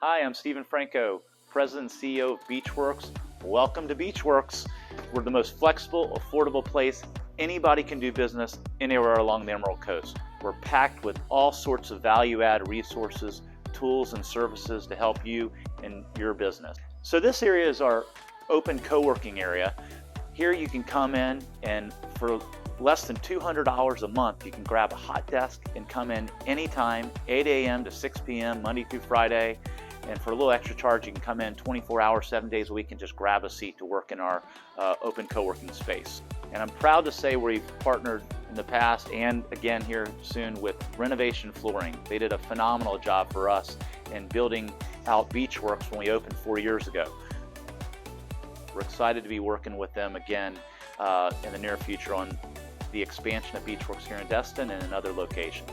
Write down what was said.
Hi, I'm Stephen Franco, President and CEO of Beachworx. Welcome to Beachworx. We're the most flexible, affordable place anybody can do business anywhere along the Emerald Coast. We're packed with all sorts of value-add resources, tools, and services to help you in your business. So this area is our open co-working area. Here you can come in and for less than $200 a month, you can grab a hot desk and come in anytime, 8 a.m. to 6 p.m., Monday through Friday. And for a little extra charge, you can come in 24 hours, 7 days a week and just grab a seat to work in our open co-working space. And I'm proud to say we've partnered in the past and again here soon with Renovation Flooring. They did a phenomenal job for us in building out Beachworx when we opened 4 years ago. We're excited to be working with them again in the near future on the expansion of Beachworx here in Destin and in other locations.